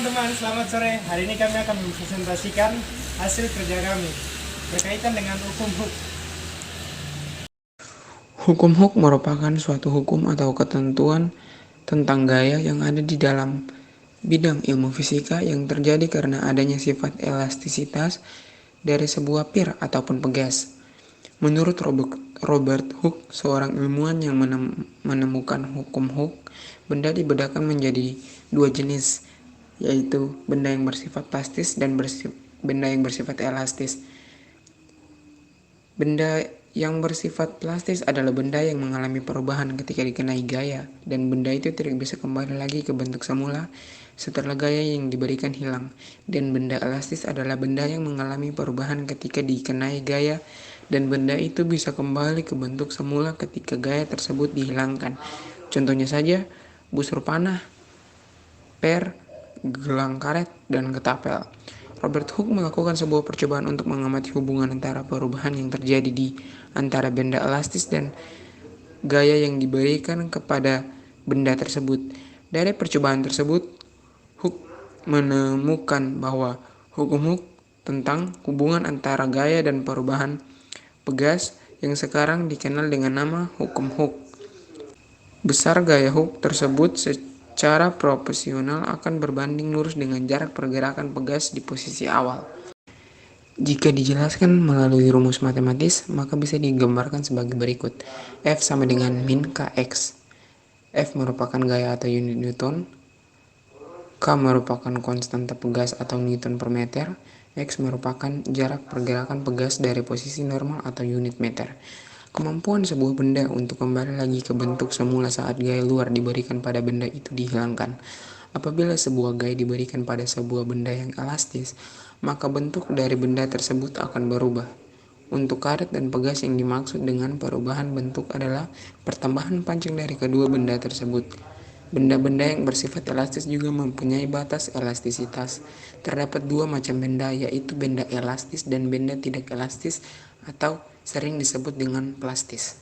teman-teman, selamat sore. Hari ini kami akan mempresentasikan hasil kerja kami berkaitan dengan hukum huk. Hukum huk merupakan suatu hukum atau ketentuan tentang gaya yang ada di dalam bidang ilmu fisika yang terjadi karena adanya sifat elastisitas dari sebuah pir ataupun pegas. Menurut Robert Hooke, seorang ilmuwan yang menemukan hukum Hooke, benda dibedakan menjadi dua jenis, yaitu benda yang bersifat plastis dan benda yang bersifat elastis. Benda yang bersifat plastis adalah benda yang mengalami perubahan ketika dikenai gaya, dan benda itu tidak bisa kembali lagi ke bentuk semula setelah gaya yang diberikan hilang. Dan benda elastis adalah benda yang mengalami perubahan ketika dikenai gaya, dan benda itu bisa kembali ke bentuk semula ketika gaya tersebut dihilangkan. Contohnya saja, busur panah, per, gelang karet, dan ketapel. Robert Hooke melakukan sebuah percobaan untuk mengamati hubungan antara perubahan yang terjadi di antara benda elastis dan gaya yang diberikan kepada benda tersebut. Dari percobaan tersebut, Hooke menemukan bahwa hukum Hooke tentang hubungan antara gaya dan perubahan pegas yang sekarang dikenal dengan nama hukum Hooke. Besar gaya Hooke tersebut secara proporsional akan berbanding lurus dengan jarak pergerakan pegas di posisi awal. Jika dijelaskan melalui rumus matematis, maka bisa digambarkan sebagai berikut. F sama dengan min Kx. F merupakan gaya atau unit Newton. K merupakan konstanta pegas atau Newton per meter. X merupakan jarak pergerakan pegas dari posisi normal atau unit meter. Kemampuan sebuah benda untuk kembali lagi ke bentuk semula saat gaya luar diberikan pada benda itu dihilangkan. Apabila sebuah gaya diberikan pada sebuah benda yang elastis, maka bentuk dari benda tersebut akan berubah. Untuk karet dan pegas yang dimaksud dengan perubahan bentuk adalah pertambahan panjang dari kedua benda tersebut. Benda-benda yang bersifat elastis juga mempunyai batas elastisitas. Terdapat dua macam benda, yaitu benda elastis dan benda tidak elastis atau sering disebut dengan plastis.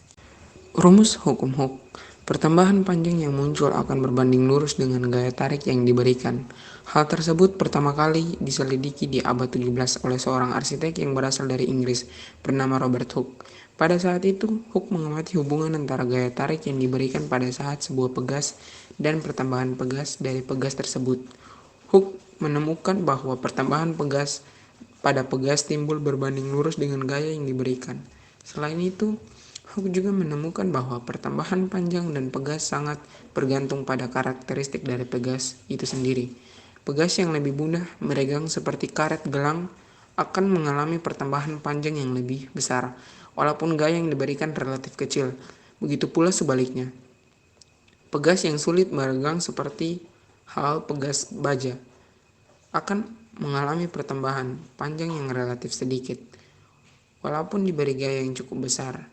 Rumus hukum Hooke. Pertambahan panjang yang muncul akan berbanding lurus dengan gaya tarik yang diberikan. Hal tersebut pertama kali diselidiki di abad 17 oleh seorang arsitek yang berasal dari Inggris bernama Robert Hooke. Pada saat itu, Hooke mengamati hubungan antara gaya tarik yang diberikan pada saat sebuah pegas dan pertambahan pegas dari pegas tersebut. Hooke menemukan bahwa pertambahan pegas pada pegas timbul berbanding lurus dengan gaya yang diberikan. Selain itu, Hooke juga menemukan bahwa pertambahan panjang dan pegas sangat bergantung pada karakteristik dari pegas itu sendiri. Pegas yang lebih mudah meregang seperti karet gelang akan mengalami pertambahan panjang yang lebih besar, walaupun gaya yang diberikan relatif kecil. Begitu pula sebaliknya. Pegas yang sulit meregang seperti hal pegas baja akan mengalami pertambahan panjang yang relatif sedikit, walaupun diberi gaya yang cukup besar.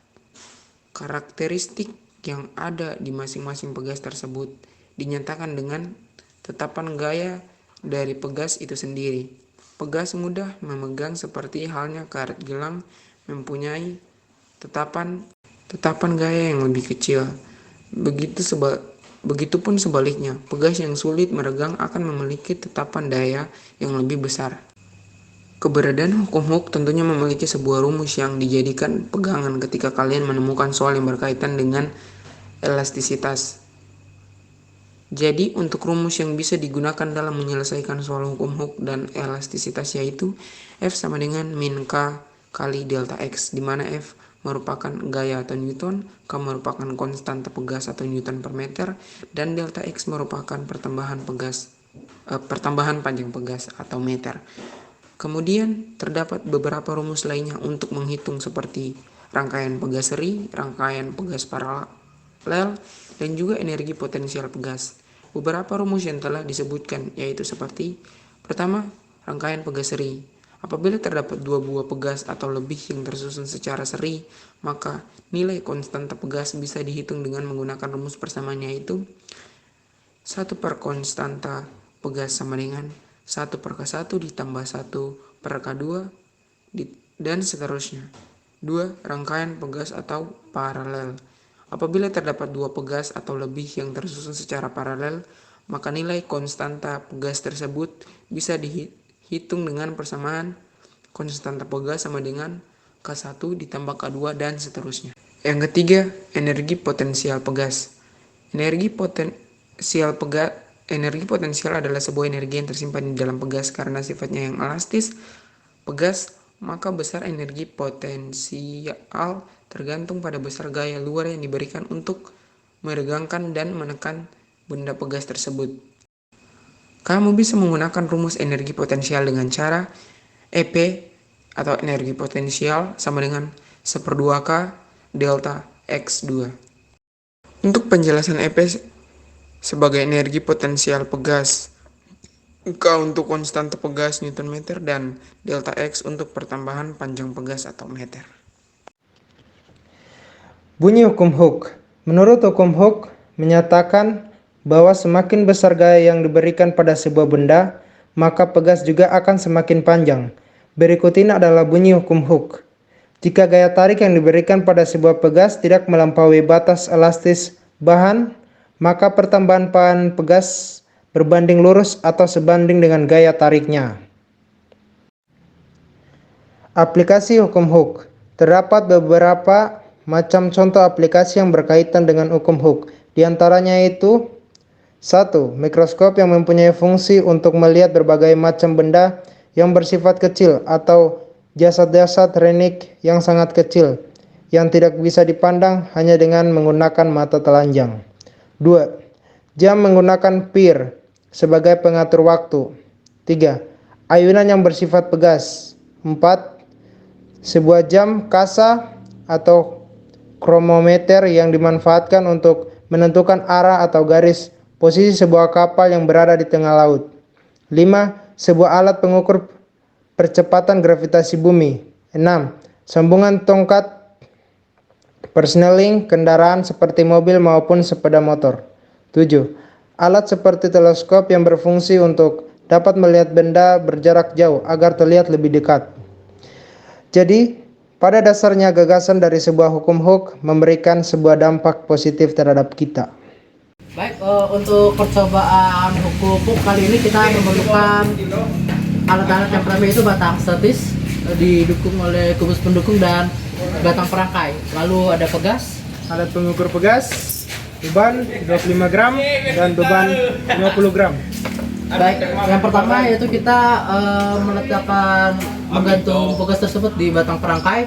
Karakteristik yang ada di masing-masing pegas tersebut dinyatakan dengan tetapan gaya dari pegas itu sendiri. Pegas mudah memegang seperti halnya karet gelang mempunyai tetapan gaya yang lebih kecil. Begitupun sebaliknya, pegas yang sulit meregang akan memiliki tetapan daya yang lebih besar. Keberadaan hukum Hooke tentunya memiliki sebuah rumus yang dijadikan pegangan ketika kalian menemukan soal yang berkaitan dengan elastisitas. Jadi, untuk rumus yang bisa digunakan dalam menyelesaikan soal hukum Hooke dan elastisitas yaitu F sama dengan min K kali delta X, di mana F merupakan gaya atau Newton, K merupakan konstanta pegas atau Newton per meter, dan delta X merupakan pertambahan panjang pegas atau meter. Kemudian terdapat beberapa rumus lainnya untuk menghitung seperti rangkaian pegas seri, rangkaian pegas paralel, dan juga energi potensial pegas. Beberapa rumus yang telah disebutkan yaitu seperti pertama, rangkaian pegas seri. Apabila terdapat dua buah pegas atau lebih yang tersusun secara seri, maka nilai konstanta pegas bisa dihitung dengan menggunakan rumus persamaan yaitu 1 per konstanta pegas sama dengan 1 per K1 ditambah 1 per K2 dan seterusnya. 2. Rangkaian pegas atau paralel. Apabila terdapat dua pegas atau lebih yang tersusun secara paralel, maka nilai konstanta pegas tersebut bisa dihitung dengan persamaan konstanta pegas sama dengan K1 ditambah K2 dan seterusnya. Yang ketiga, energi potensial pegas. Energi potensial adalah sebuah energi yang tersimpan di dalam pegas karena sifatnya yang elastis. Pegas, maka besar energi potensial tergantung pada besar gaya luar yang diberikan untuk meregangkan dan menekan benda pegas tersebut. Kamu bisa menggunakan rumus energi potensial dengan cara EP atau energi potensial sama dengan 1/2K delta X2. Untuk penjelasan EP sebagai energi potensial pegas, K untuk konstanta pegas Newton meter, dan delta X untuk pertambahan panjang pegas atau meter. Bunyi hukum Hooke. Menurut hukum Hooke menyatakan bahwa semakin besar gaya yang diberikan pada sebuah benda, maka pegas juga akan semakin panjang. Berikut ini adalah bunyi hukum Hooke. Jika gaya tarik yang diberikan pada sebuah pegas tidak melampaui batas elastis bahan, maka pertambahan panjang pegas berbanding lurus atau sebanding dengan gaya tariknya. Aplikasi hukum Hooke. Terdapat beberapa macam contoh aplikasi yang berkaitan dengan hukum Hooke. Di antaranya itu 1. Mikroskop yang mempunyai fungsi untuk melihat berbagai macam benda yang bersifat kecil atau jasad-jasad renik yang sangat kecil yang tidak bisa dipandang hanya dengan menggunakan mata telanjang. 2. Jam menggunakan pir sebagai pengatur waktu. 3. Ayunan yang bersifat pegas. 4. Sebuah jam kasa atau kronometer yang dimanfaatkan untuk menentukan arah atau garis posisi sebuah kapal yang berada di tengah laut. 5. Sebuah alat pengukur percepatan gravitasi bumi. 6. Sambungan tongkat persneling kendaraan seperti mobil maupun sepeda motor. 7. Alat seperti teleskop yang berfungsi untuk dapat melihat benda berjarak jauh agar terlihat lebih dekat. Jadi, pada dasarnya gagasan dari sebuah hukum Hooke memberikan sebuah dampak positif terhadap kita. Baik, untuk percobaan hukum Hooke kali ini kita memerlukan alat-alat. Yang pertama itu batang statis, didukung oleh kubus pendukung dan batang perangkai. Lalu ada pegas, Alat pengukur pegas, beban 25 gram dan beban 50 gram. baik. Yang pertama yaitu kita menggantung pegas tersebut di batang perangkai,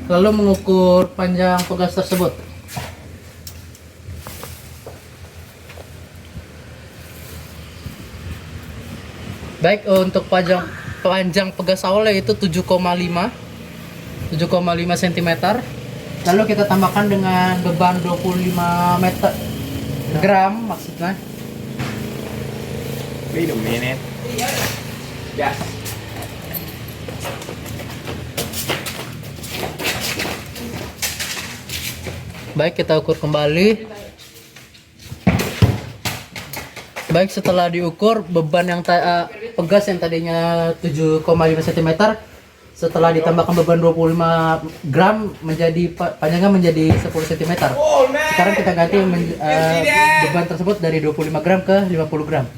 lalu mengukur panjang pegas tersebut. Baik, untuk panjang pegas awalnya itu 7,5 cm. Lalu kita tambahkan dengan beban 25 gram maksudnya. Wait a minute. Ya. Baik, kita ukur kembali. Baik, setelah diukur beban yang pegas yang tadinya 7,5 cm, setelah ditambahkan beban 25 gram menjadi panjangnya menjadi 10 cm. Sekarang kita ganti beban tersebut dari 25 gram ke 50 gram.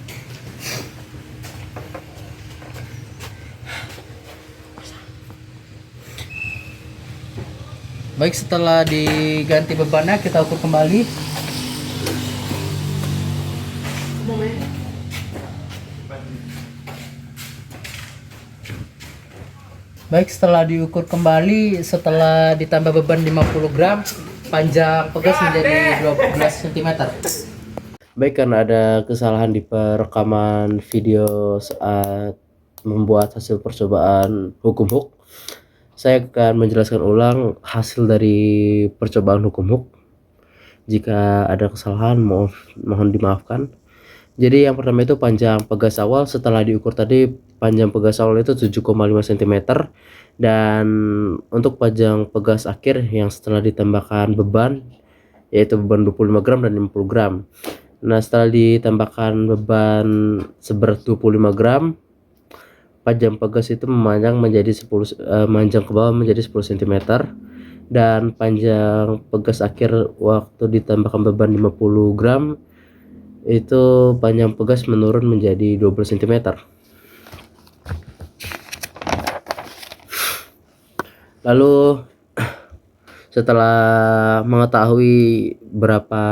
Baik, setelah diganti bebannya kita ukur kembali. Baik, setelah diukur kembali, setelah ditambah beban 50 gram, panjang pegas menjadi 12 cm. Baik, karena ada kesalahan di perekaman video saat membuat hasil percobaan hukum Hooke, saya akan menjelaskan ulang hasil dari percobaan hukum Hooke. Jika ada kesalahan, mohon dimaafkan. Jadi yang pertama itu panjang pegas awal. Setelah diukur tadi, panjang pegas awal itu 7,5 cm, dan untuk panjang pegas akhir yang setelah ditambahkan beban yaitu beban 25 gram dan 50 gram. Nah, setelah ditambahkan beban seberat 25 gram, panjang pegas itu memanjang ke bawah menjadi 10 cm, dan panjang pegas akhir waktu ditambahkan beban 50 gram itu panjang pegas menurun menjadi 20 cm. Lalu setelah mengetahui berapa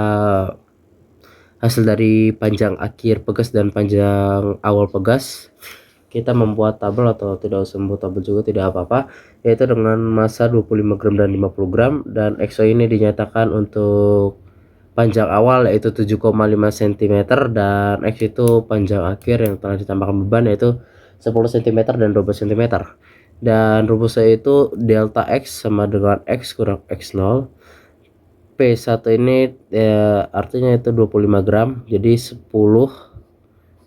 hasil dari panjang akhir pegas dan panjang awal pegas, kita membuat tabel, atau tidak usah membuat tabel juga tidak apa-apa, yaitu dengan massa 25 gram dan 50 gram, dan XO ini dinyatakan untuk panjang awal yaitu 7,5 cm, dan X itu panjang akhir yang telah ditambahkan beban yaitu 10 cm dan 12 cm. Dan rumusnya itu delta X sama dengan X kurang X0. P1 ini artinya itu 25 gram, jadi 10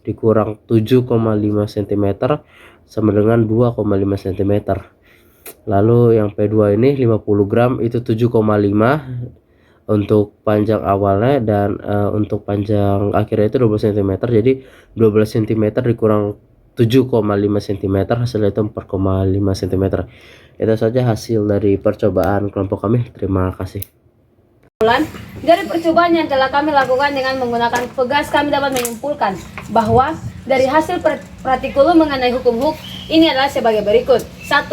dikurang 7,5 cm sama dengan 2,5 cm. Lalu yang P2 ini 50 gram, itu 7,5 untuk panjang awalnya, dan untuk panjang akhirnya itu 12 cm, jadi 12 cm dikurang 7,5 cm, hasilnya itu 4,5 cm. Itu saja hasil dari percobaan kelompok kami. Terima kasih. Dari percobaan yang telah kami lakukan dengan menggunakan pegas, kami dapat menyimpulkan bahwa dari hasil praktikulum mengenai hukum Hooke ini adalah sebagai berikut. 1.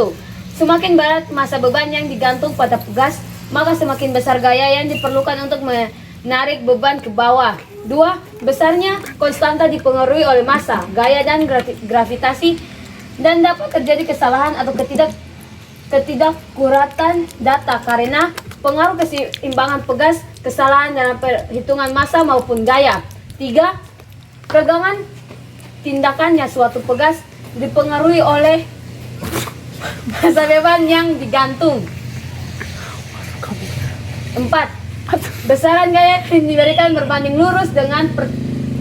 Semakin berat massa beban yang digantung pada pegas, maka semakin besar gaya yang diperlukan untuk menarik beban ke bawah. 2. Besarnya konstanta dipengaruhi oleh massa, gaya, dan gravitasi, dan dapat terjadi kesalahan atau ketidakkuratan data karena pengaruh keseimbangan pegas, kesalahan dalam perhitungan massa maupun gaya. 3. Keregangan tindakannya suatu pegas dipengaruhi oleh massa beban yang digantung. 4. Besaran gaya yang diberikan berbanding lurus dengan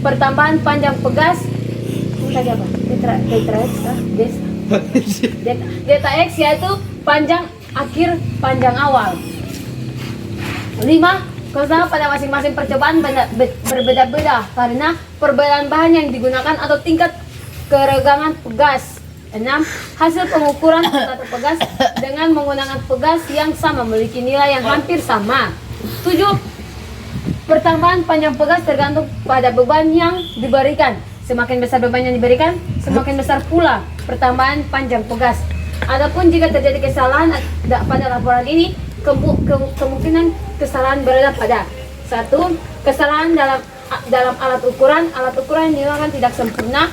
pertambahan panjang pegas. Tadi apa? Delta X yaitu panjang akhir, panjang awal. 5. Konstanta pada masing-masing percobaan berbeda-beda karena perbedaan bahan yang digunakan atau tingkat keregangan pegas. 6. Hasil pengukuran satu pegas dengan menggunakan pegas yang sama memiliki nilai yang hampir sama. 7. Pertambahan panjang pegas tergantung pada beban yang diberikan. Semakin besar beban yang diberikan, semakin besar pula pertambahan panjang pegas. Adapun jika terjadi kesalahan pada laporan ini, kemungkinan kesalahan berada pada 1. Kesalahan dalam alat ukuran yang dinilai tidak sempurna.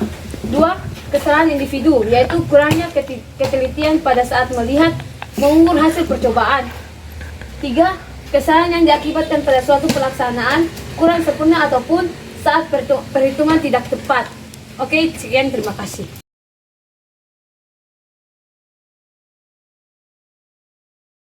2. Kesalahan individu, yaitu kurangnya ketelitian pada saat mengukur hasil percobaan. 3. Kesalahan yang diakibatkan pada suatu pelaksanaan kurang sempurna ataupun saat perhitungan tidak tepat. Oke, sekian, terima kasih.